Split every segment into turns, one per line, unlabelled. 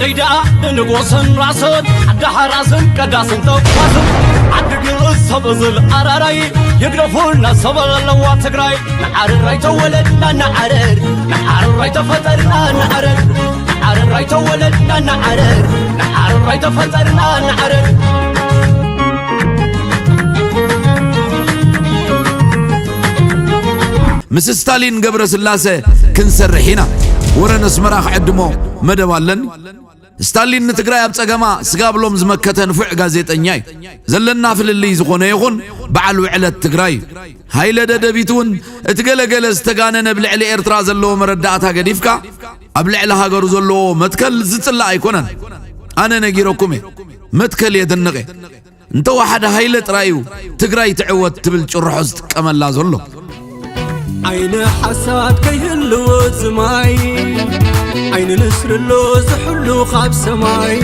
ليدا نقوسن راسن عدها راسن كداسن توقاسن عدق الصبزل أراراي يقرفولنا صبر اللوات تقراي نعرر راي تولدنا نعرر نعرر راي تفترنا نعرر نعرر راي تولدنا نعرر نعرر راي تفترنا نعرر
مس ستالين قبر سلاسة كنسرحينا ورا نسمرا عدمو مدوالن ستالين نتقراي ابصقما سقابلوم زمكتن فع غازيطنياي زلنا فللي زخونه يخون بعلو علت تقراي هايله ددبيتون اتقلقل استغانن بلعل ايرترا زلو مرداتا غديفكا ابلعل هاغرو زلو متكل زصلا ايكونن انا نغيركم متكل يدنقي انت واحد هايله طرايو تقراي تعوت تبل ጭርሖስ تقملا زلو
عين حساد كيهلو زماي عين نسر اللو زحلو خاب سماي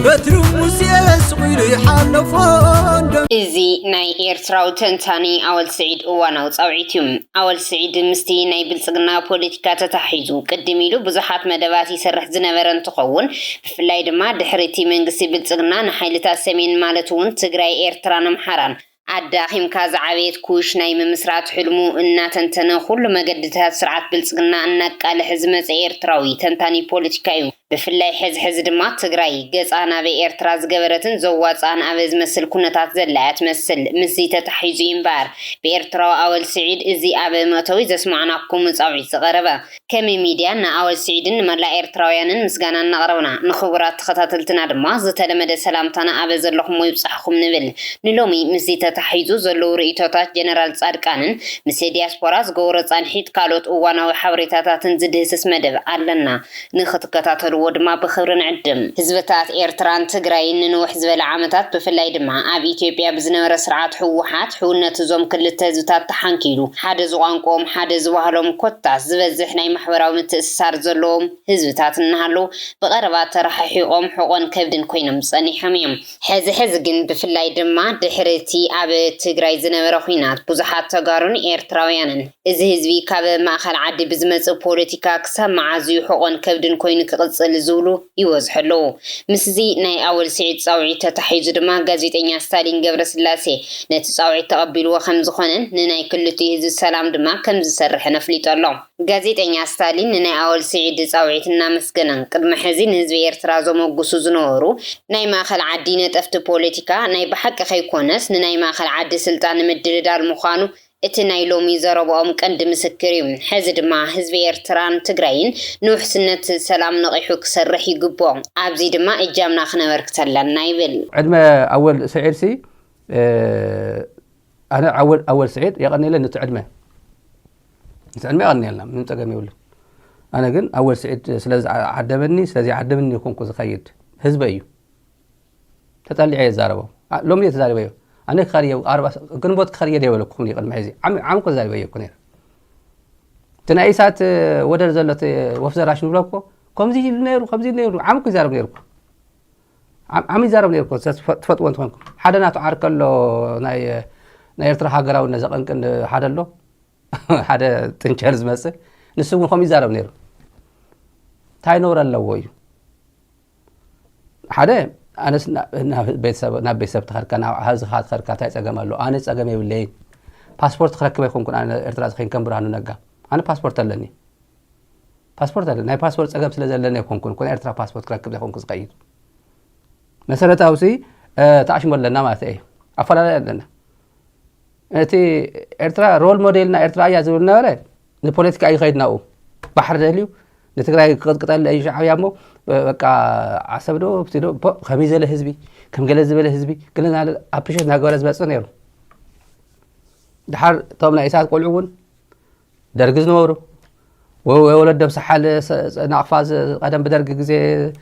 بترو موسيس ويلي حالفون
إزي ناي إيرتراو تنتاني أول سعيد أواناو صوعيتيوم أول سعيد مستي ناي بلسقنا بوليتيكا تتحيزو قدميلو بزحات مدباتي سرح زنبرن تقوون بفلاي دما دحريتي منقسي بلسقنا نحايلتا سمين مالتون تقراي إيرتران محران عداهم كاز عبيت كوش نايم مسرات حلمو إنا تنتنا كل مجدتها سرعة بلسقنا إنك على حزمة إيرتراوي تنتاني بوليتيكايو بفلاي حز دما تقراي قص أنا بإيرتراز قبرتن زوات أنا أبز مسل كنتات زلات مسل مزيتة تحيزين بار بإيرتراو أول سعيد إزي أبي ماتوي زسمعنا كم صعيد غربة كمي ميديانا أول سعيد ملا إيرتراويان مسجانا نغرونا نخبرات خطاتلتنا دما زت لمدى سلامتنا أبز لكم ويبصحكم نبل نلومي مزيتة تحيزو زلو رئيتوتات جنرال صادقانن مسي دياسبوراز غورص انحيت كالوت اوانا وحبريتاتاتن زدهسس مدب علنا نختكتاتر ودما بخبرن عدم حزبتات ايرتران تግራይን ንውሕ ዝበለ ዓመታት ብፍላይ ድማ ኣብ ኢትዮጵያ ብዝነበረ ስርዓት ሕወሓት ሕውነት ዞም ክልተ ህዝብታት ተሓንኪሉ ሓደ ዝቋንቆም ሓደ ዝባህሎም ኮታስ ዝበዝሕ ናይ ማሕበራዊ ምትእስሳር ዘለዎም ህዝብታት እናሃሉ ብቐረባ ተራሒቆም ሕቆን ከብድን ኮይኖም ጸኒሖም እዮም ሕዚ ግን ብፍላይ ድማ ድሕርቲ ኣብ ትግራይ ዝነበረ ኩናት ብዙሓት ተጋሩን ኤርትራውያንን እዚ ህዝቢ ካብ ማእኸል ዓዲ ብዝመጽእ ፖለቲካ ክሳብ መዓዝዩ ሕቆን ከብድን ኮይኑ ክቕጽል ዝብሉ ይወዝሕሉ ምስዚ ናይ ኣወል ስዒድ ጻውዒት ተታሒዙ ድማ ጋዜጠኛ ስታሊን ገብረስላሴ ነቲ ጻውዒት ተቐቢልዎ ከም ዝኾነን ንናይ ክልቲኡ ህዝቢ ሰላም ድማ ከም ዝሰርሕ ነፍሊጠሎ ጋዜጠኛ ስታሊን ንናይ ኣወል ስዒድ ጻውዒት እናመስገነን ቅድሚ ሕዚ ንህዝቢ ኤርትራ ዘመጉሱ ዝነበሩ ናይ ማእኸል ዓዲ ነጠፍቲ ፖለቲካ ናይ ብሓቂ ከይኮነስ ንናይ ማእኸል ዓዲ ስልጣን ምድልዳል ምዃኑ እቲ ናይ ሎሚ ዘረብኦም ቀንዲ ምስክር እዩ ሕዚ ድማ ህዝቢ ኤርትራን ትግራይን ንውሕስነት ሰላም ነቂሑ ክሰርሕ ይግብኦ ኣብዚ ድማ እጃምና ክነበርክ ተለና ይብል
ዕድመ ኣወል ስዒድ ሲ ኣነ ኣወል ስዒድ የቀኒለ ነቲ ዕድመ የቀኒለና ምን ጠቀም ይብሉ ኣነ ግን ኣወል ስዒድ ስለዚ ዓደበኒ ኮንኩ ዝኸይድ ህዝበ እዩ ተጠሊዐ የዛረበው ሎሚ የተዛረበ እዩ أنا خارية وأربع كنبوت خارية ديولا كوني قد معزي عم كذا اللي بيكونير تنايسات ودر زلت وفزر عشان بلاكو كم زي نيرو عم كذا نيرو عم يزارب نيرو تفت وانت وانكم حدا ناتو عارك له ناي ترى حاجة ولا زقن كن حدا له حدا تنشرز مثلا نسوي كم يزارب نيرو تاي نور الله ويو حدا أنا بيتسب تخرك أنا هذا خات خرك تايس أجمله أنا أجمله بالليل باسبورت خرك بيكون أنا إرتراز خين كم برهانو نجا أنا باسبورت لني ناي باسبورت أجمل سلزلني كون إرترا باسبورت خرك بيكون كزقيد مثلا تاوسي تعشم ولا نما تأي أفلا لنا أنتي إرترا رول موديلنا إرترا يازولنا ولا البوليتيك أي خيد ناو بحر دليو نتقرأي قتال أي شعب يامو بقى عصبدو بتدو خميزة لهزبي كم جلز لهزبي كلنا على أبشر ناقورز بس نيرو دحر طبعا إساعد قلعون درجز نورو وولد دبس حال نعفاز قدم بدرج زي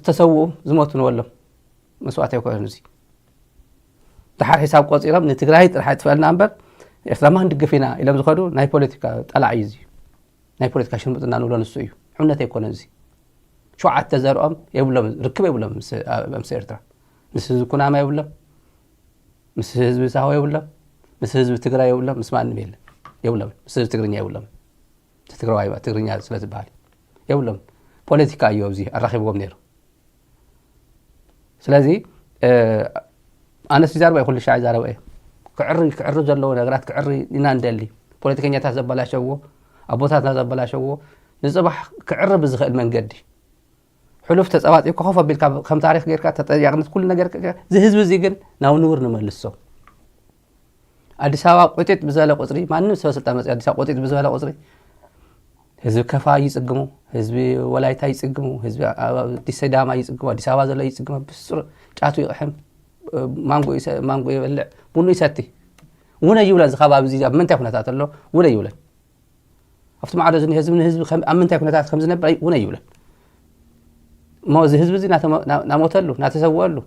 تسووا زموتون ولا مسواتي كوينزي دحر حساب قصيرة من تقرأي راح تفعلنا أمبر إسلام هندق فينا إلى مزخدو ناي بوليتيكا طلع عايزي ناي بوليتيكا شنو بدنا نقول نسويه حنا تيكون زي شو عاد تزارهم يبلم ركب يبلم مسيرتها مسز كنا ما يبلم مسز بيساو يبلم مسز بتقرا يبلم مسمع النبيل يبلم مسز تقرنيا يبلم تقرا ايوا تقرنيا سلات بالي يبلم ፖለቲካ እዩ ኣብዚ ኣራኺብዎም ነይሩ ስለዚ ኣነስ ዛረባ ይኹሉ ሻዕ ዛረባ ክዕሪ ዘለዎ ነገራት ክዕሪ ኢና እንደሊ ፖለቲከኛታት ዘበላሸዎ ኣቦታትና ዘበላሸዎ ንጽባሕ ክዕሪ ብዝኽእል መንገዲ حلوف تسأوات إيكو خوفا كم تاريخ غير كات تياغنت كل نجار زي حزب زي جن ناو نور نملسو أدي سوا قطيت بزاله قصري ما نمس وسلطان أدي سوا قطيت بزاله قصري حزب كفا يسقمو حزب ولايتا يسقمو حزب دي سيداما يسقمو أدي سوا زلا يسقمو بسر جاتو يقحم مانغو يبلع بونو يساتي ونا يولد زخابا بزي من تكون تاتلو ولا يولد أفتح مع رجل حزب من تكون تات خمس نبأ ونا يولد ما زي حزب زي ناموتلو ناتسوالو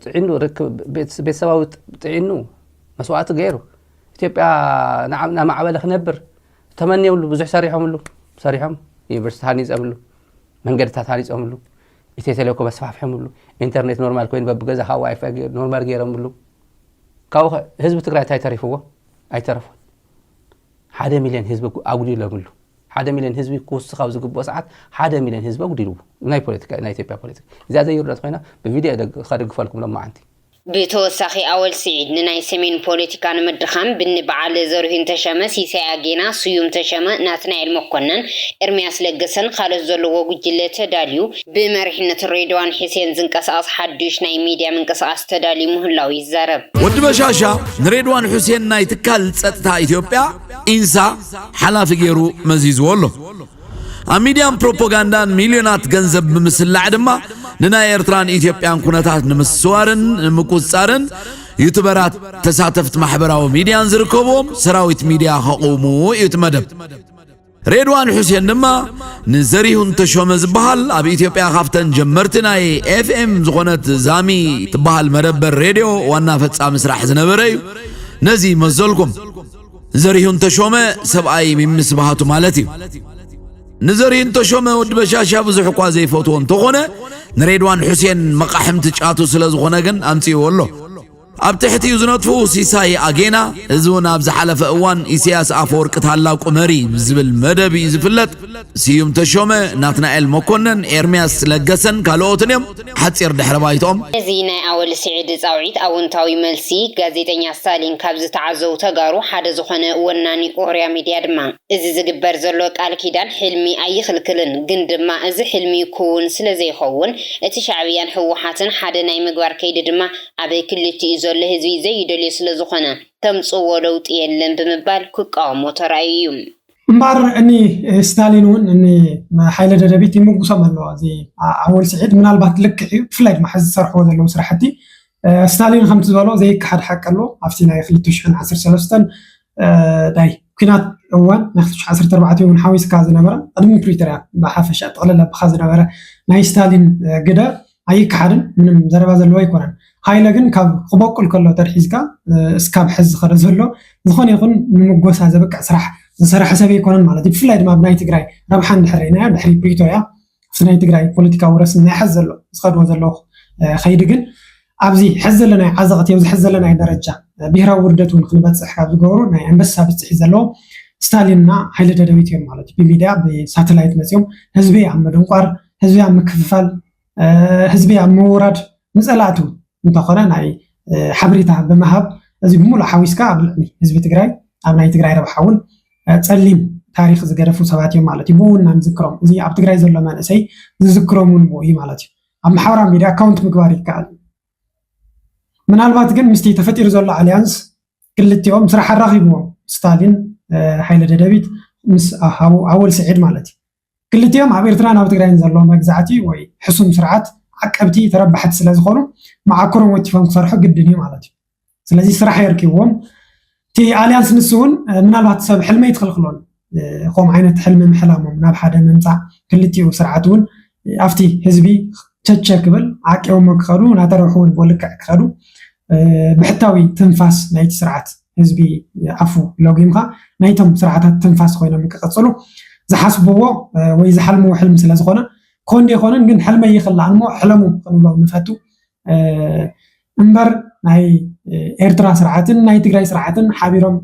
تعينو ركب بيت سواو تعينو مسوعات غيره إثيوبيا نعم عبالة خنبر تمني ولو بزح صريحهم يبرس هانيز أملو من قد هانيز أملو إثيوبيا بس فاهم له إنترنت نورمال كوين ببجزا هواي فاجر نورمال غير أملو كاو حزب تقرأ تاي تعرفه أي تعرفه 1 مليون حزب أقولي لهم 1 مليون حزب كوس خاوز قبوا ساعات 1 مليون حزب أقولي ناي بوليتيكا ناي تيبيا بوليتيكا إذا زي يورد خينا بفيديو ده خارج فالكم لما عندي
بتوسخي أول سعيد ناي سمين بوليتيكا نمدخم بالنبعة لزرهن تشمس يساعدنا سيوم تشمس ناتنا المقنن إرمياس لجسن خالص زلوا وجلة تداليو بمرحلة الريدوان حسين زنكساس حدش ناي ميديا من كساس تدالي مهلاوي الزرب
ود بشاشة ريدوان حسين ناي تكال ستة إثيوبيا إنسا حلاف غيرو مزيز والله أميديان بروباغاندان مليونات جنزب بمثل لعدما ننا إيرتران إثيوبيان كونتات نمسوارن نمكوسارن يوتيوبرات تساتفت محبراو ميديان زركوبهم سراويت ميديا حقومو يتمدب ريدوان حسين نما نزريهن تشوم زبحال أبي إثيوبيا خافتن جمرتنا FM زغونت زامي تبحال مربر راديو وانا فتسا مسرح زنبريو نزي مزولكم زريهن تشوم سبعي من مسبحاتو مالتي نزرين تشوم ود بشاشة بزح قوازي فوتون تغنى نريدوان حسين مقاحم تجاتو سلازغنى جن أمتي والله أبتحتي يزنطفو سيساي أجينا زونا بزح على فأوان إسياس أفور كتهلاك أمري بزبل مدبي زفلت سيوم تشوم ناتنا المكونن إرمياس لجسن كالوتنيم حتى يردح ربايتهم
زينا أول سعيد زاويت أو انتاوي ملسي غازيتنيا ستالين كابز تعزو تغارو حدا زخنا وناني أوريا ميديا دما إزي زقبر زلوك الكيدان حلمي أي خلكلن قندما إزي حلمي يكون سلزي خون اتي شعبيان حوحاتن حدا ناي مقوار كيد دما أبي كلتي زوله زي يدولي سلزخنا تمصو ولوت يلن بمبال كوكاومو ترايوم
مبار اني ستالينون اني حيله ددبيت يمغص مالو زي اول سعيد من البات لك فلايد ما حز صرحو زلو سرحتي ستالين خمس زبالو زي كحد حقلو افتينا يخلتوشن 13 داي كنات اوان نختش 14 يوم حويس كاز نبره ادم بريتريا بحافش اطقلل بخاز نبره ناي ستالين غدا اي كحدن من زربا زلو يكونن هايلا ግን ካብ خبقل كله ترحيزك اسكاب حز خرز زلو زخون يكون نمغوسا زبق صراح زسرح حسابي يكونن مالتي بفلايد ما بناي تግራይ ربحان دحرينا دحري بريتويا سناي تግራይ ፖለቲካ ወረስና ይحزلو እስخدو زلو خيد ግን ابزي حزلنا عزقت يوز حزلنا درجه ብሔራዊ ውርደቱን ክንበጽሕ ካብ ዝገብሩ ናይ አንበሳ ብጽሕ ዘለው ስታሊንና ኃይለ ደደቢት እዮም ማለት በሚዲያ በሳተላይት መጽዮም ህዝቤ አመደንቋር ህዝቤ አመክፍፋል ህዝቤ አመወራድ ምጸላቱ እንተኾነ ናይ ሓብሪታ በመሃብ እዚ ብሙሉ ሓዊስካ ኣብልዕሊ ህዝቢ ትግራይ ኣብ ናይ ትግራይ ረብሓውን ጸሊም ታሪኽ ዝገረፉ ሰባት እዮም ማለት ይቡና ንዝክሮም እዚ ኣብ ትግራይ ዘሎ ማንሰይ ዝዝክሮሙን ቦይ ማለት ኣብ ማሕበራዊ ሚድያ አካውንት ምግባር ይካል ምናልባት ግን ምስቲ ተፈጢሩ ዘሎ አሊያንስ ክልቲኦም ስራሕ አራኺብዎም ስታሊን ኃይለ ደደቢት ምስ ኣወል ስዒድ ማለት ክልቲኦም ኣብ ኤርትራ ናብ ትግራይ ዘሎ መግዛዕቲ ወይ ሕሱም ስርዓት ዓቀብቲ ተረባሕት ስለዝኾኑ ማዓክሮም ወቲፎም ክሰርሑ ግድን እዩ ማለት ስለዚህ ስራሕ ይርክብዎም ቲ አሊያንስ ንስውን ምናልባት ሰብ ሕልመይ ትኽልክሎን ቆም ዓይነት ሕልም ምሕላሞም ናብ ሓደ ምምፃእ ክልቲኡ ስርዓቱን ኣፍቲ ህዝቢ ተቸክብል ዓቂዮም ክኸዱ ናተረሑን ቦልክዕ ክኸዱ ብሕታዊ ትንፋስ ናይቲ ስርዓት ህዝቢ ኣፉ ሎጊምካ ናይቶም ስርዓታት ትንፋስ ኮይኖም ክቀጽሉ ዝሓስብዎ ወይ ዝሓልምዎ ሕልም ስለዝኾነ ኮንዲ ይኾነን ግን ሕልመይ ይኽላእ እሞ ሕለሙ ክንብሎም ንፈቱ እምበር ናይ ኤርትራ ስርዓትን ናይ ትግራይ ስርዓትን ሓቢሮም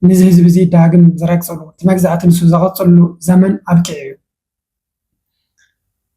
ንዚ ህዝቢ እዚ ዳግም ዝረግጽሉ ትመግዛእትን ንሱ ዘቐጽሉ ዘመን ኣብቂዕ እዩ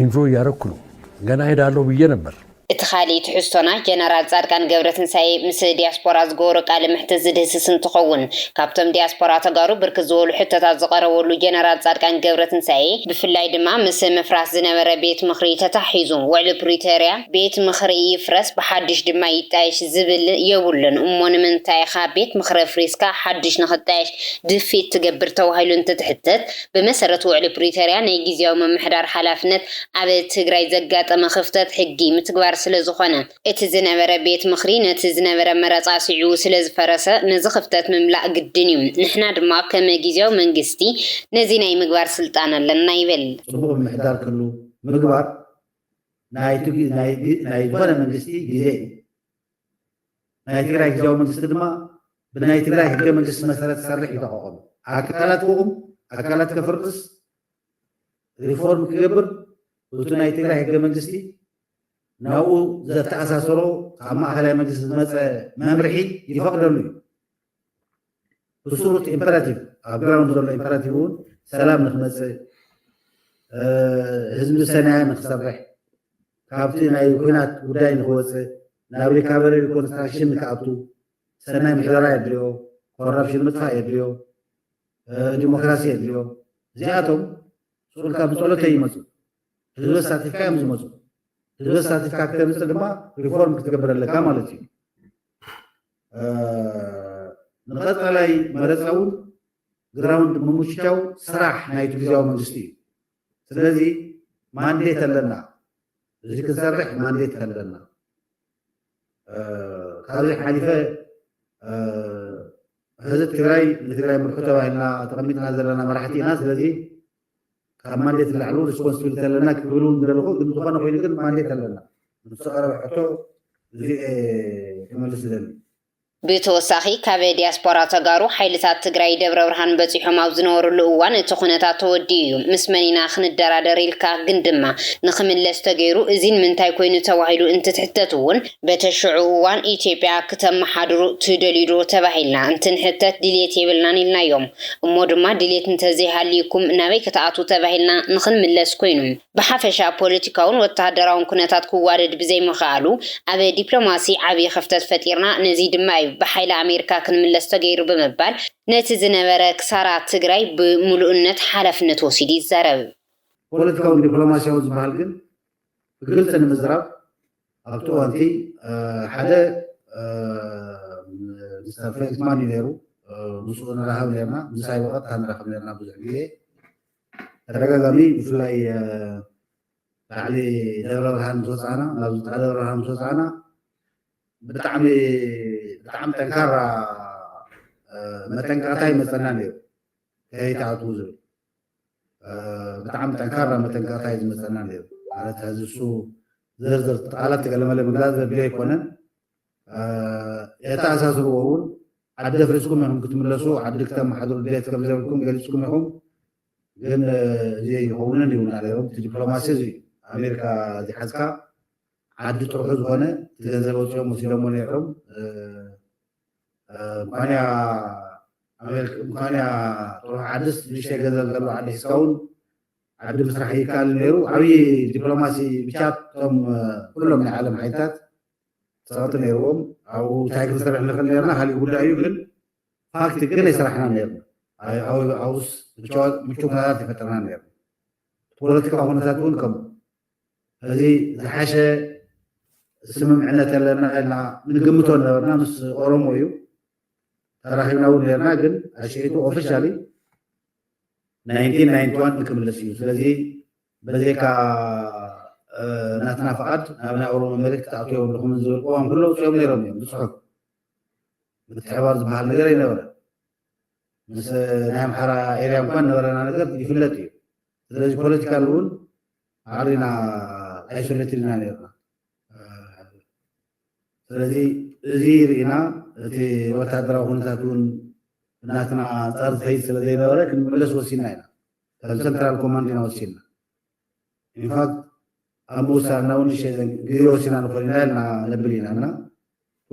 ኤንጆይ ያረኩ ነው። ገና ሄዳለሁ ብዬ ነበር።
እቲ ካሊእ ትሕዝቶና ጀነራል ጻድቃን ገብረትንሳኤ ምስ ዲያስፖራ ዝገበሮ ቃለ ምሕተት ዝድህስስ እንትኸውን ካብቶም ዲያስፖራ ተጋሩ ብርክት ዝበሉ ሕቶታት ዝቐረበሉ ጀነራል ጻድቃን ገብረትንሳኤ ብፍላይ ድማ ምስ ምፍራስ ዝነበረ ቤት ምኽሪ ተታሒዙ ውዕሊ ፕሪቶርያ ቤት ምኽሪ ይፍረስ ብሓድሽ ድማ ይጣየሽ ዝብል የብሉን እሞ ንምንታይ ኢኻ ቤት ምኽሪ ፍሪስካ ሓድሽ ንኽጣየሽ ድፊት ትገብር ተባሂሉ እንትትሕተት ብመሰረት ውዕሊ ፕሪቶርያ ናይ ግዝያዊ ምምሕዳር ሓላፍነት ኣብ ትግራይ ዘጋጠመ ክፍተት ሕጊ ምትግባር ስለዝኾነ እቲ ዝነበረ ቤት ምኽሪ ነቲ ዝነበረ መረፃ ስዒቡ ስለዝፈረሰ ነዚ ክፍተት ምምላእ ግድን እዩ ንሕና ድማ ከም ግዝያዊ መንግስቲ ነዚ ናይ ምግባር ስልጣን ኣለና ይብል
ጽቡቕ ምሕዳር ክሉ ምግባር ናይ ዝኾነ መንግስቲ ግዜ ናይ ትግራይ ግዝያዊ መንግስቲ ድማ ብናይ ትግራይ ሕገ መንግስቲ መሰረት ሰርሕ ይተቋቋም ኣካላት ክቁም ኣካላት ከፍርቅስ ሪፎርም ክገብር እቲ ናይ ትግራይ ሕገ መንግስቲ ናብኡ ዘተኣሳሰሮ ካብ ማእኸላይ መንግስቲ ዝመፀ መምርሒ ይፈቅደሉ እዩ ብሱሩት ኢምፐራቲቭ ኣብ ግራውንድ ዘሎ ኢምፐራቲቭ እውን ሰላም ንክመፅእ ህዝቢ ሰናይ ንክሰርሕ ካብቲ ናይ ኩናት ጉዳይ ንክወፅእ ናብ ሪካቨሪ ኮንስትራክሽን ንክኣቱ ሰናይ ምሕደራ የድልዮ ኮራፕሽን ምጥፋእ የድልዮ ዲሞክራሲ የድልዮ እዚኣቶም ስቁልካ ብፀሎተ ይመፁ ህዝቢ ሳቲፍካ እዮም ዝመፁ ህዝቢ ሳቲፍካ ክተምፅእ ድማ ሪፎርም ክትገብረለካ ማለት እዩ ንቀፃላይ መረፃ እውን ግራውንድ ምሙሽቻው ስራሕ ናይቲ ግዝያዊ መንግስቲ እዩ ስለዚ ማንዴት ኣለና እዚ ክሰርሕ ማንዴት ኣለና ካብዚ ሓሊፈ ህዝቢ ትግራይ ንትግራይ ምርሑ ተባሂልና ተቐሚጥና ዘለና መራሕቲ ኢና ስለዚ ካብ ማንዴት ላዕሉ ሪስፖንሲቢሊቲ ኣለና ክብሉ ንደለኹ ግን ዝኾነ ኮይኑ ግን ማንዴት ኣለና ንዝተቐረበ ሕቶ እዚ ክመልስ ዝደሊ
ብተወሳኺ ካብ ዲያስፖራ ተጋሩ ሓይልታት ትግራይ ደብረ ብርሃን በፂሖም ኣብ ዝነበሩሉ እዋን እቲ ኩነታት ተወዲኡ እዩ ምስ መኒና ክንደራደር ኢልካ ግን ድማ ንክምለስ ተገይሩ እዚ ንምንታይ ኮይኑ ተባሂሉ እንትትሕተት እውን በተሽዑ እዋን ኢትዮጵያ ክተመሓድሩ ትደልዩ ዶ ተባሂልና እንትንሕተት ድሌት የብልናን ኢልናዮም እሞ ድማ ድሌት እንተዘይሃልይኩም ናበይ ክትኣቱ ተባሂልና ንክንምለስ ኮይኑ ብሓፈሻ ፖለቲካውን ወተሃደራውን ኩነታት ክዋደድ ብዘይምኽኣሉ ኣብ ዲፕሎማሲ ዓብዪ ክፍተት ፈጢርና ነዚ ድማ እዩ بحيل أمريكا كن من الاستغير بمبال نتزنبر كسارة تجري بملؤنة حلفنة وسيدي الزرب
بوليتيكا ودبلوماسيا وزبالجن قلت أنا مزرعة أبتو أنتي حدا مستفيد ماني ليرو مسؤولنا راه ليرنا مساي وقت أنا راه ليرنا بزعبيه رجع قامي بفلاي علي دورة رهان توسعنا نبض على دورة رهان توسعنا بتعمل تنكرر ما تنكرتاي مثلا ليه هي تعطوزه بتعمل تنكرر ما تنكرتاي مثلا ليه على هذا السوق زرزر على تكلم له مجاز بليه كونن يتأسس الوهول عد فرسكم منهم كتملسوا عد كتم حضور البيت قبل ذلكم جالسكم منهم لأن زي هونن يقولون عليهم دبلوماسية زي أمريكا دي حزكا عد تروحوا زهونه تجذبوا شيء مسلمون يعرف مكانيا أمريكا مكانيا تروح عدس بيشتغل قالوا على هسكون عد مسرحي كان ليرو عوي دبلوماسي بشات هم كلهم من العالم حيتات صارت ليروم أو تاجر سرح لخلينا هل يقول لا يقول فاكت كنا يسرحنا ليرو أو مشوف هذا فترنا ليرو بوليتيكا هون تكون كم هذه الحاشة سمم عنا تلنا من قمتون لنا مس أورومويو تراهينا ولنا قل أشياء أوفيشالي 1991 نكمل السيوس الذي بذيك ناتنا فقط أبناء أوروما ملك تعطيهم لهم من زول قوام كله وشيهم ليرميهم بصحك بتحوار زبال نقرين ولا مس نعم حرا إيريام كان ولا نقدر يفلتي الذي بوليتيكال رول علينا ايسوليتد لنا نيرنا ስለዚህ እዚ ርኢና እቲ ወታደራዊ ኩነታቱን እናትና ፃር ዝኸይድ ስለ ዘይነበረ ክንምለስ ወሲና ኢና ካብ ሰንትራል ኮማንድ ኢና ወሲና ኢንፋክት ኣብ ምውሳድና እውን ግዜ ወሲና ንኮን ኢና ኢልና ነብል ኢና እና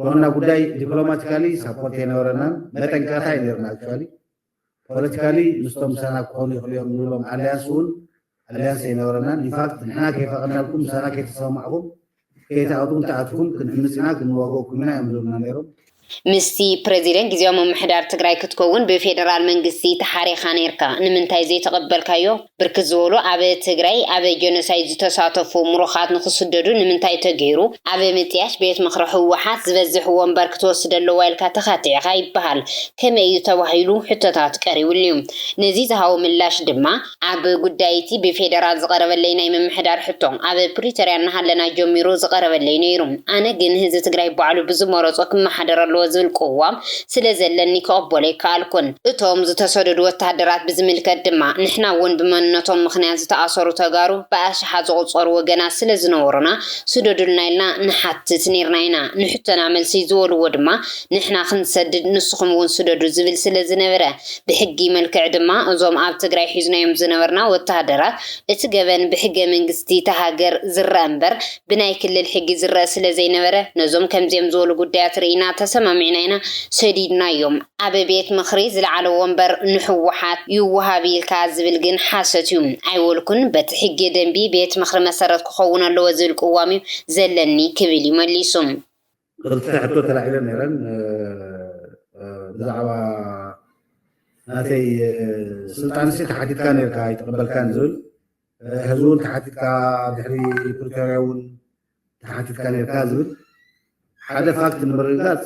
ዋና ጉዳይ ዲፕሎማቲካሊ ሳፖርት የነበረናን መጠንቀቕታ እዩ ነርና ኣክቹዋሊ ፖለቲካሊ ምስቶም ሰና ክኾኑ ይኽእሉ እዮም ንብሎም ኣልያንስ እውን أليانس ينورنا نفاق نحنا كيف قلنا لكم سنة كيف تسمعكم كيف تعطون تعطون كنمسنا كنواجهكم من يعملون نيرهم
ምስቲ ፕሬዚደንት ግዚያዊ ምምሕዳር ትግራይ ክትከውን ብፌደራል መንግስቲ ተሓሪኻ ነርካ ንምንታይ ዘይተቐበልካዮ ብርክት ዝበሉ ኣብ ትግራይ ኣብ ጀኖሳይድ ዝተሳተፉ ምሩኻት ንኽስደዱ ንምንታይ ተገይሩ ኣብ ምጥያሽ ቤት ምክሪ ህወሓት ዝበዝሕ ወንበር ክትወስደሉ ዋይልካ ተኻቲዕካ ይበሃል ከመይ እዩ ተባሂሉ ሕቶታት ቀሪቡልዩ ነዚ ዝሃቦ ምላሽ ድማ ኣብ ጉዳይቲ ብፌደራል ዝቐረበለይ ናይ ምምሕዳር ሕቶ ኣብ ፕሪቶሪያ እናሃለና ጀሚሩ ዝቐረበለይ ነይሩ ኣነ ግን ህዝቢ ትግራይ ባዕሉ ብዝመረፆ ክመሓደረሉ ዝብል ቁዋም ስለዘለኒ ከቕበሎ ይከኣልኩን እቶም ዝተሰደዱ ወታደራት ብዝምልከት ድማ ንሕና እውን ብመንነቶም ምክንያት ዝተኣሰሩ ተጋሩ ብኣሽሓ ዝቑፀሩ ወገናት ስለ ዝነበሩና ስደዱልና ኢልና ንሓትት ነርና ኢና ንሕቶና መልሲ ዝበልዎ ድማ ንሕና ክንሰድድ ንስኹም እውን ስደዱ ዝብል ስለ ዝነበረ ብሕጊ መልክዕ ድማ እዞም ኣብ ትግራይ ሒዝናዮም ዝነበርና ወታደራት እቲ ገበን ብሕገ መንግስቲ ተሃገር ዝረአ እምበር ብናይ ክልል ሕጊ ዝረአ ስለ ዘይነበረ ነዞም ከምዚኦም ዝበሉ ጉዳያት ርኢና ተሰማሚዕና ኢና ሰዲድናዮም ኣብ ቤት ምክሪ ዝለዓለ ወንበር ንሕወሓት ይወሃብ ኢልካ ዝብል ግን ሓሰት እዩ ኣይወልኩን በቲ ሕጊ ደንቢ ቤት ምክሪ መሰረት ክኸውን ኣለዎ ዝብል ቅዋሚ ዘለኒ ክብል ይመሊሱ
ክልተ ሕቶ ተላዒለን ነይረን ብዛዕባ ናተይ ስልጣንሲ ተሓቲትካ ነርካ ይተቐበልካን ዝብል ህዝቢ እውን ተሓቲትካ ድሕሪ ፕሪቶሪያ እውን ተሓቲትካ ነርካ ዝብል ሓደ ፋክት ንምርግጋፅ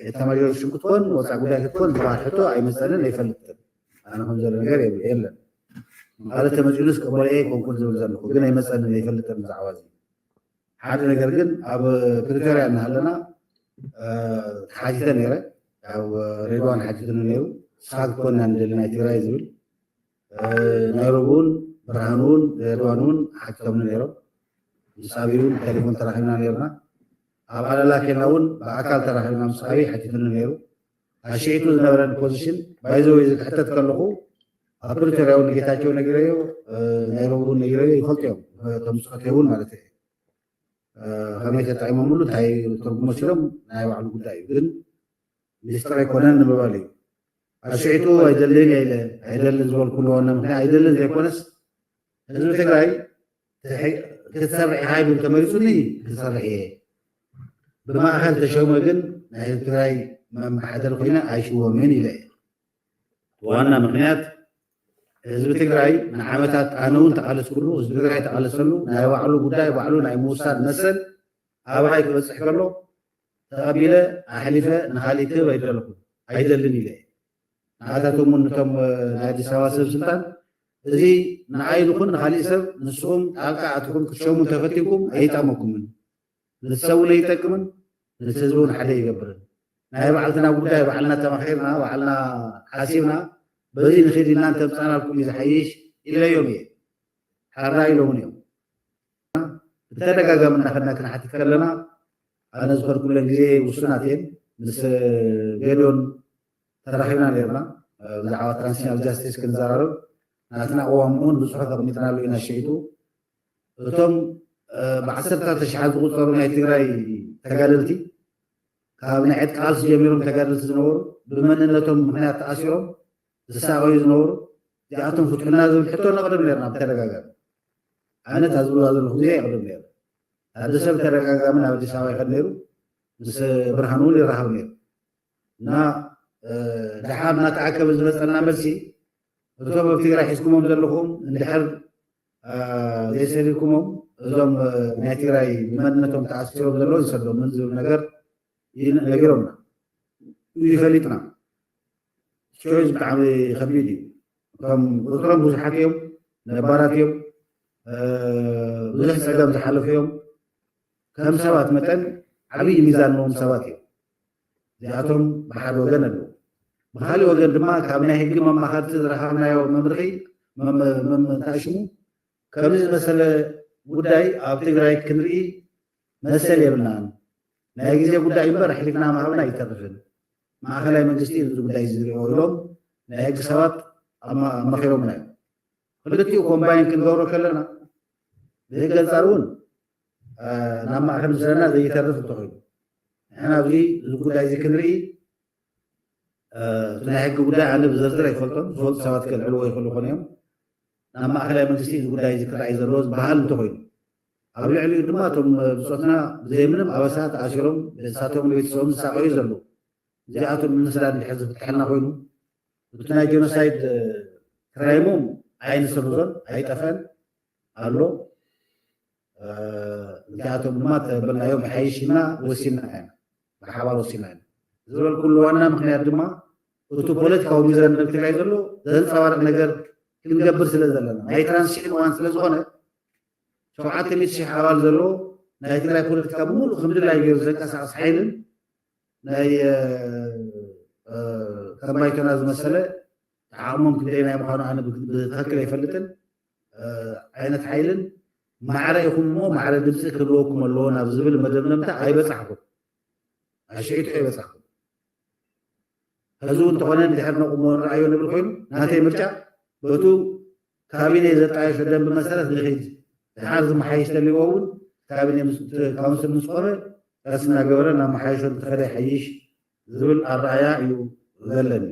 የተማሪዎች ሽም ክትኮን ወፃኢ ጉዳይ ክትኮን ዝበሃል ሕቶ ኣይመፀንን ኣይፈልጥን ኣነ ከም ዘሎ ነገር የለን ማለት ተመፅኡንስ ቅበልአ ኮንኩን ዝብል ዘለኹ ግን ኣይመፀንን ኣይፈልጥን ብዛዕባ እዚ ሓደ ነገር ግን ኣብ ፕሪቶሪያ እናሃለና ተሓቲተ ነይረ ኣብ ሬድዋን ሓቲቱኒ ነይሩ ስኻ ክትኮንና ንደሊ ናይ ትግራይ ዝብል ናይሮቢ እውን ብርሃን እውን ሬድዋን እውን ሓቲቶምኒ ነይሮም ምስ ኣብይ እውን ቴሌፎን ተራኺብና ነርና ኣብ ኣለላ ኬና እውን ብኣካል ተራኺብና ምስ ኣብይ ሓቲቱኒ ነይሩ ኣሽዒቱ ዝነበረን ፖዚሽን ባይዘወ ዝክሕተት ከለኹ ኣብ ፕሪቶሪያ እውን ጌታቸው ነጊረዮ ናይሮቢ እውን ነጊረዮ ይፈልጥዮም እቶም ዝፈትዮ እውን ማለት እዩ ከመይ ተጣዒሞምሉ እንታይ ትርጉሞ ሲሎም ናይ ባዕሉ ጉዳይ እዩ ግን ሚኒስትር ኣይኮነን ንምባል እዩ ኣሽዒቱ ኣይደልን ኢለ ኣይደልን ዝበልኩሉ ዋና ምክንያት ኣይደልን ዘይኮነስ ህዝቢ ትግራይ ክትሰርሕ ኢኻ ይብል ተመሪፁኒ ክትሰርሕ እየ ብማእኸል ተሸሞ ግን ናይ ህዝቢ ትግራይ መማሓደር ኮይነ ኣይሽወምን ኢለ እየ ዋና ምክንያት ህዝቢ ትግራይ ንዓመታት ኣነ እውን ተቃለስኩሉ ህዝቢ ትግራይ ተቃለሰሉ ናይ ባዕሉ ጉዳይ ባዕሉ ናይ ምውሳድ መሰል ኣብሃይ ክበፅሕ ከሎ ተቐቢለ ኣሕሊፈ ንካሊእ ክህብ ኣይደለኹ ኣይደልን ኢለ ንኣታቶም እውን ነቶም ናይ ኣዲስ ኣበባ ሰብ ስልጣን እዚ ንዓይንኹን ንካሊእ ሰብ ንስኹም ጣልቃ ኣትኩም ክትሸሙን ተፈቲንኩም ኣይጠቕመኩምን ንትሰብኡን ኣይጠቅምን ነቲ ህዝቢ እውን ሓደ ይገብርን ናይ ባዕልትና ጉዳይ ባዕልና ተማኺርና ባዕልና ሓሲብና በዚ ንኽድ ኢልና እንተምፃናልኩም እዩ ዝሓይሽ ኢለዮም እየ ሓራ ኢሎምን እዮም ብተደጋጋሚ እናኸድና ክንሓትት ከለና ኣነ ዝኸድኩለን ግዜ ውሱናት እየን ምስ ጌድዮን ተራኺብና ነርና ብዛዕባ ትራንዚሽናል ጃስቲስ ክንዘራርብ ናትና ቅዋም እውን ብፅሑፍ ኣቕሚጥናሉ ኢና ሽዒቱ እቶም ብዓሰርታት ተሽሓት ዝቁፀሩ ናይ ትግራይ ተጋደልቲ ካብ ናይ ዕጥቂ ቃልሲ ጀሚሮም ተጋደልቲ ዝነበሩ ብመንነቶም ምክንያት ተኣሲሮም ዝሳቀዩ ዝነበሩ እዚኣቶም ፍትሑና ዝብል ሕቶ ነቕድም ነርና ብተደጋጋሚ ዓይነት ኣዝብላ ዘለኹ ግዜ ይቕድም ነይሩ ሓደ ሰብ ተደጋጋሚ ናብ ኣዲስ ኣበባ ይኸድ ነይሩ ምስ ብርሃን እውን ይራኸብ ነይሩ እና ድሓር እናተዓከበ ዝመፀና መልሲ እቶም ኣብ ትግራይ ሒዝኩሞም ዘለኹም እንድሕር ዘይሰሪርኩሞም እዞም ናይ ትግራይ ብመንነቶም ተኣሲሮም ዘለዉ ይሰዶምን ዝብል ነገር ነጊሮምና ይፈሊጥና ቾይዝ ብጣዕሚ ከቢድ እዩ ከም ቁጥሮም ብዙሓት እዮም ነባራት እዮም ብዙሕ ፀገም ዝሓለፉ እዮም ከም ሰባት መጠን ዓብይ ሚዛን ነዎም ሰባት እዮም እዚኣቶም ብሓደ ወገን ኣለዉ ብካሊእ ወገን ድማ ካብ ናይ ሕጊ መማኸርቲ ዝረኸብናዮ መምርሒ ተኣሽሙ ከምዚ ዝመሰለ ጉዳይ ኣብ ትግራይ ክንርኢ መሰል የብልናን ናይ ግዜ ጉዳይ እምበር ኣሕሊፍና ማሃብና ኣይተርፍን ማእኸላይ መንግስቲ እዚ ጉዳይ ዝሪኦ ኢሎም ናይ ሕጊ ሰባት ኣመኺሮምና እዮም ክልቲኡ ኮምባይን ክንገብሮ ከለና ብሕጊ አንፃር እውን ናብ ማእኸል ምስለና ዘይተርፍ እንተኮይኑ ንሕና ኣብዚ እዚ ጉዳይ እዚ ክንርኢ እቲ ናይ ሕጊ ጉዳይ ኣነ ብዝርዝር ኣይፈልጦም ዝፈልጡ ሰባት ከልዕልዎ ይኽእሉ ኮነ እዮም ናብ ማእከላይ መንግስቲ ጉዳይ ዝክራይ ዘሎ ዝበሃል እንተኮይኑ ኣብ ልዕሊኡ ድማ እቶም ብፆትና ብዘይ ምንም ኣበሳ ተኣሲሮም ቤተሰቦም ቤተሰቦም ዝሳቀዩ ዘለዉ እዚኣቶም ንምስዳድ እንድሕር ዝፍትሐልና ኮይኑ እቲ ናይ ጀኖሳይድ ክራይሞም ኣይንሰርዞን ኣይጠፍአን ኣሎ እዚኣቶም ድማ ተበልናዮም ብሓይሽና ወሲና ኢና ብሓባር ወሲና ኢና ዝበል ኩሉ ዋና ምክንያት ድማ እቲ ፖለቲካዊ ሚዛን ኣብ ትግራይ ዘሎ ዘንፀባርቕ ነገር ክንገብር ስለ ዘለና ናይ ትራንዚሽን እዋን ስለ ዝኾነ 700,000 ኣባል ዘሎ ናይ ትግራይ ፖለቲካ ብምሉእ ከምድላይ ገይሩ ዘንቀሳቐስ ሓይልን ናይ ከማይቶና ዝመሰለ ተዓቅሞም ክንደይ ናይ ምዃኑ ኣነ ብትክክል ኣይፈልጥን ዓይነት ሓይልን ማዕረ ኢኹም እሞ ማዕረ ድምፂ ክህልወኩም ኣለዎ ናብ ዝብል መደምደምታ ኣይበፃሕኩም ኣሽዒቱ ኣይበፃሕኩም ሕዚ እንተኾነ እንድሕር ነቁሞ ንረኣዮ ንብል ኮይኑ ናተይ ምርጫ በቱ ካቢኔ ዘጣየሾ ደንቢ መሰረት ንኸይድ ድሓር ዝመሓይሽ ደሊዎ እውን ካቢኔ ካውንስል ምስ ቆመ ቀስ እናገበረ ናብ መሓይሾ እንትኸደ ይሓይሽ ዝብል ኣረኣያ እዩ ዘለኒ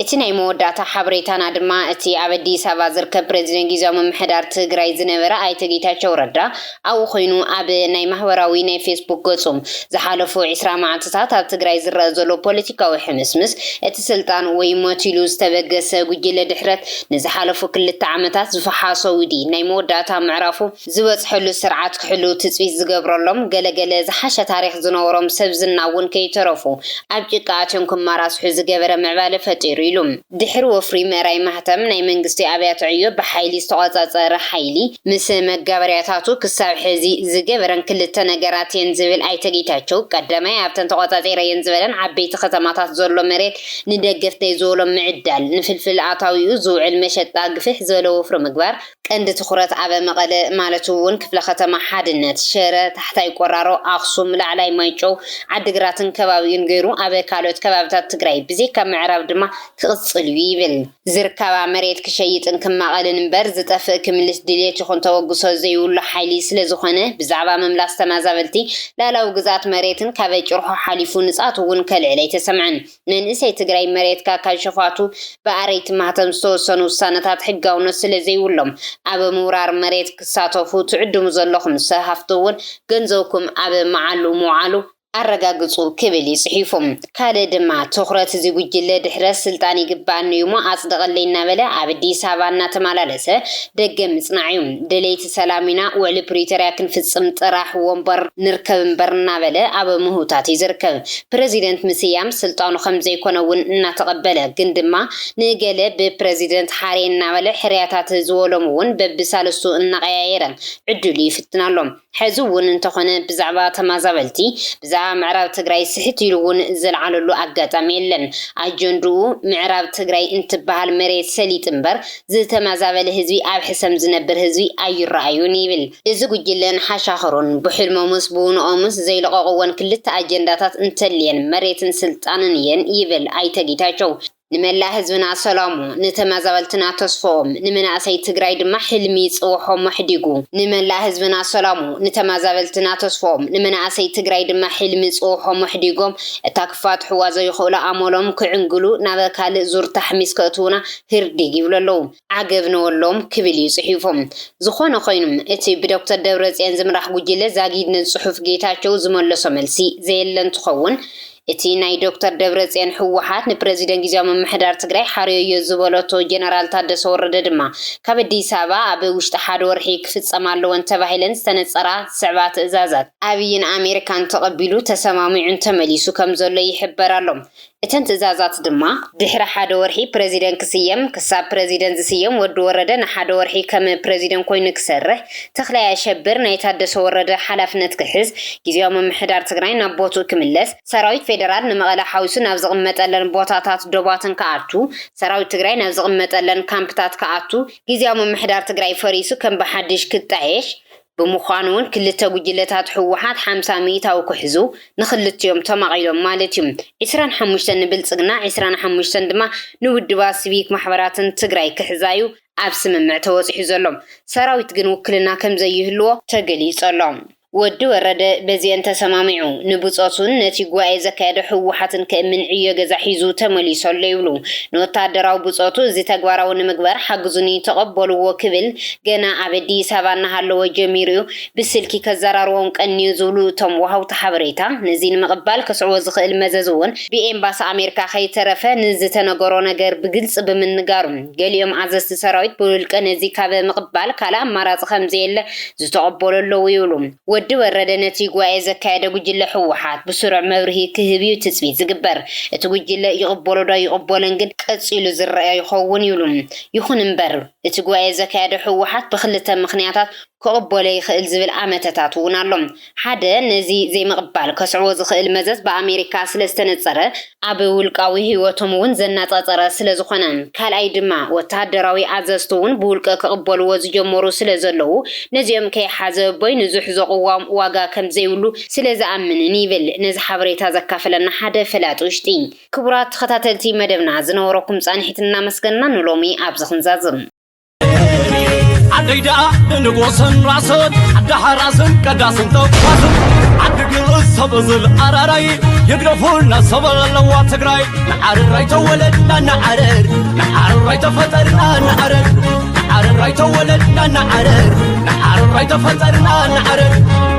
እቲ ናይ መወዳእታ ሓበሬታና ድማ እቲ ኣብ ኣዲስ ኣበባ ዝርከብ ፕሬዚደንት ጊዜያዊ ምምሕዳር ትግራይ ዝነበረ ኣይተ ጌታቸው ረዳ ኣብኡ ኮይኑ ኣብ ናይ ማህበራዊ ናይ ፌስቡክ ገጾም ዝሓለፉ 20 መዓልትታት ኣብ ትግራይ ዝረአ ዘሎ ፖለቲካዊ ሕምስምስ እቲ ስልጣን ወይ ሞቲሉ ዝተበገሰ ጉጅለ ድሕረት ንዝሓለፉ 2 ዓመታት ዝፈሓሶ ውዲ ናይ መወዳእታ ምዕራፉ ዝበፅሐሉ ስርዓት ክሕሉ ትፅቢት ዝገብረሎም ገለገለ ዝሓሸ ታሪክ ዝነበሮም ሰብ ዝናውን ከይተረፉ ኣብ ጭቃኣቶም ክማራስሑ ዝገበረ ምዕባለ ፈጢሩ ድሕሪ ወፍሪ ምዕራይ ማህተም ናይ መንግስቲ ኣብያተ ዕዮ ብሓይሊ ዝተቆፃፀረ ሓይሊ ምስ መጋበርያታቱ ክሳብ ሕዚ ዝገበረን 2 ነገራት እየን ዝብል ኣይተ ጌታቸው ቀዳማይ ኣብተን ተቆፃፂረየን ዝበለን ዓበይቲ ከተማታት ዘሎ መሬት ንደገፍተይ ዝበሎም ምዕዳል ንፍልፍል ኣታዊኡ ዝውዕል መሸጣ ግፍሕ ዝበለ ወፍሪ ምግባር ቀንዲ ትኩረት ኣብ መቐለ ማለት እውን ክፍለ ከተማ ሓድነት ሽረ ታሕታይ ቆራሮ ኣክሱም ላዕላይ ማይጨው ዓዲግራትን ከባቢውን ገይሩ ኣብ ካልኦት ከባቢታት ትግራይ ብዘይካ ምዕራብ ድማ ክቕፅል ይብል ዝርከባ መሬት ክሸይጥን ክማቐልን እምበር ዝጠፍእ ክምልስ ድሌት ይኹን ተወግሶ ዘይብሉ ሓይሊ ስለ ዝኾነ ብዛዕባ ምምላስ ተመዛበልቲ ላዕላዊ ግዛት መሬትን ካብ ጭርሖ ሓሊፉ ንጻት እውን ከልዕል ኣይተሰምዐን መንእሰይ ትግራይ መሬትካ ካብ ሸፋቱ ብኣረይቲ ማህተም ዝተወሰኑ ውሳነታት ሕጋውነት ስለ ዘይብሎም ኣብ ምውራር መሬት ክሳተፉ ትዕድሙ ዘለኹም ሰሃፍቲ እውን ገንዘብኩም ኣብ መዓሉ መዓሉ ኣረጋግጹ ክብል ይጽሒፎም ካለ ድማ ትኹረት እዚ ጉጅለ ድሕረ ስልጣን ይግባእኒ እሞ ኣጽደቐለይ እናበለ ኣብ ኣዲስ ኣበባ እናተመላለሰ ደገ ምጽናዕዩ ደለይቲ ሰላሚና ውዕሊ ፕሪቶሪያ ክንፍጽም ጥራሕ ወንበር ንርከብ እምበር እናበለ ኣብ ምሁታት ይዝርከብ ፕሬዚደንት ምስያም ስልጣኑ ከም ዘይኮነውን እናተቐበለ ግን ድማ ንገለ ብፕሬዚደንት ሓሬ እናበለ ሕርያታት ዝበሎም እውን በብሳለስቱ እናቀያየረ ዕድሉ ይፍትናሎም ሕዚ እውን እንተኾነ ብዛዕባ ተመዛበልቲ ብዛዕባ ምዕራብ ትግራይ ስሕት ኢሉ እውን ዝለዓለሉ ኣጋጣሚ የለን ኣጀንድኡ ምዕራብ ትግራይ እንትበሃል መሬት ሰሊጥ እምበር ዝተመዛበለ ህዝቢ ኣብ ሕሰም ዝነብር ህዝቢ ኣይረኣዩን ይብል እዚ ጉጅለን ሓሻኽሩን ብሕልሞምስ ብውንኦምስ ዘይለቐቕወን 2 ኣጀንዳታት እንተልየን መሬትን ስልጣንን እየን ይብል ኣይተ ጌታቸው ንመላ ህዝብና ሰላሙ ንተመዛበልትና ተስፎም ንመናእሰይ ትግራይ ድማ ሕልሚ ጽውሖም መሕዲጉ ንመላ ህዝብና ሰላሙ ንተመዛበልትና ተስፎም ንመናእሰይ ትግራይ ድማ ሕልሚ ጽውሖም መሕዲጎም እታ ክፋትሕዋ ዘይኽእሉ ኣመሎም ክዕንግሉ ናብ ካልእ ዙር ተሕሚስ ከእትውና ህርዲግ ይብለለው ዓገብ ንወሎም ክብል ይጽሒፎም ዝኾነ ኮይኑ እቲ ብዶክተር ደብረጽዮን ዝምራሕ ጉጅለ ዛጊድ ንጽሑፍ ጌታቸው ዝመለሶ መልሲ ዘየለን ትኸውን እቲ ናይ ዶክተር ደብረጽዮን ሕወሓት ንፕሬዚደንት ጊዜያዊ ምምሕዳር ትግራይ ሓርዮ ዝበለቶ ጀነራል ታደሰ ወረደ ድማ ካብ ኣዲስ ኣበባ ኣብ ውሽጢ ሓደ ወርሒ ክፍጸም ኣለወን ተባሂለን ዝተነጸራ ስዕባ ትእዛዛት ኣብይን ኣሜሪካን ተቐቢሉ ተሰማሚዑን ተመሊሱ ከም ዘሎ ይሕበር ኣሎ እተን ትእዛዛት ድማ ድሕሪ ሓደ ወርሒ ፕሬዚደንት ክስየም ክሳብ ፕሬዚደንት ዝስየም ወዲ ወረደ ንሓደ ወርሒ ከም ፕሬዚደንት ኮይኑ ክሰርሕ ተኽላይ ኣሸብር ናይ ታደሰ ወረደ ሓላፍነት ክሕዝ ጊዜያዊ ምምሕዳር ትግራይ ናብ ቦቱ ክምለስ ሰራዊት ፌደራል ንመቐለ ሓዊሱ ናብ ዝቕመጠለን ቦታታት ዶባትን ከኣቱ ሰራዊት ትግራይ ናብ ዝቕመጠለን ካምፕታት ከኣቱ ጊዜያዊ ምምሕዳር ትግራይ ፈሪሱ ከም ብሓድሽ ክጣየሽ ብምዃኑን 2 ጉጅለታት ሕወሓት 50 ሚታው ክሕዙ ንኽልትዮም ተማቒሎም ማለት እዩ 25 ንብልጽግና 25 ድማ ንውድባት ሲቪክ ማሕበራትን ትግራይ ክሕዛዩ ኣብ ስምምዕ ተወፂሑ ዘሎ ሰራዊት ግን ውክልና ከም ዘይህልዎ ተገሊጹ ኣሎ ወዲ ወረደ በዚህ እንተ ሰማሚዑ ንብጾቱን ነቲ ጓኤ ዘካየደ ህወሓትን ከእምን ዕዮ ገዛ ሒዙ ተመሊሶሎ ይብሉ ንወታደራዊ ብጾቱ እዚ ተግባራዊ ንምግባር ሓግዙኒ ተቐበልዎ ክብል ገና ኣብ ኣዲስ ኣበባ እናሃለወ ጀሚሩ ብስልኪ ከዘራርቦም ቀኒዩ ዝብሉ እቶም ወሃውቲ ሓበሬታ ነዚ ንምቕባል ከስዕቦ ዝኽእል መዘዝ እውን ብኤምባሲ ኣሜሪካ ከይተረፈ ንዝተነገሮ ነገር ብግልፂ ብምንጋሩ ገሊኦም ኣዘዝቲ ሰራዊት ብውልቀ ነዚ ካብ ምቕባል ካልእ ኣማራፂ ከምዘየለ ዝተቐበለለዉ ይብሉ ወዲ ወረደ ነቲ ጓኤ ዘካየደ ጉጅለ ህወሓት ብስሩዕ መብርሂ ክህብዩ ትፅቢት ዝግበር እቲ ጉጅለ ይቕበሎ ዶ ይቕበሎን ግን ቀፂሉ ዝረአ ይኸውን ይብሉ ይኹን እምበር እቲ ጓኤ ዘካየደ ህወሓት ብክልተ ምክንያታት ከቕበሎ ይኽእል ዝብል ዓመተታት እውን ኣሎም ሓደ ነዚ ዘይምቕባል ከስዕቦ ዝኽእል መዘዝ ብኣሜሪካ ስለዝተነፀረ ኣብ ውልቃዊ ህይወቶም እውን ዘናፃፀረ ስለዝኾነ ካልኣይ ድማ ወታደራዊ ኣዘዝቲ እውን ብውልቀ ከቕበልዎ ዝጀመሩ ስለዘለዉ ነዚኦም ከይሓዘ ቦይ ንዝሕዞ ቅዋም ዋጋ ከም ዘይብሉ ስለዝኣምንን ይብል ነዚ ሓበሬታ ዘካፈለና ሓደ ፈላጥ ውሽጢ ክቡራት ተኸታተልቲ መደብና ዝነበረኩም ፃንሒት እናመስገንና ንሎሚ ኣብዚ ክንዛዝም
عديدا نقوسن راسن عدا حراسن قداسن توقاسن عدقل السبزل عراراي يقرفولنا سبل اللوا تقراي نعار الراي تولدنا نعرر نعار الراي تفترنا نعرر نعار الراي تولدنا نعرر نعار الراي تفترنا نعرر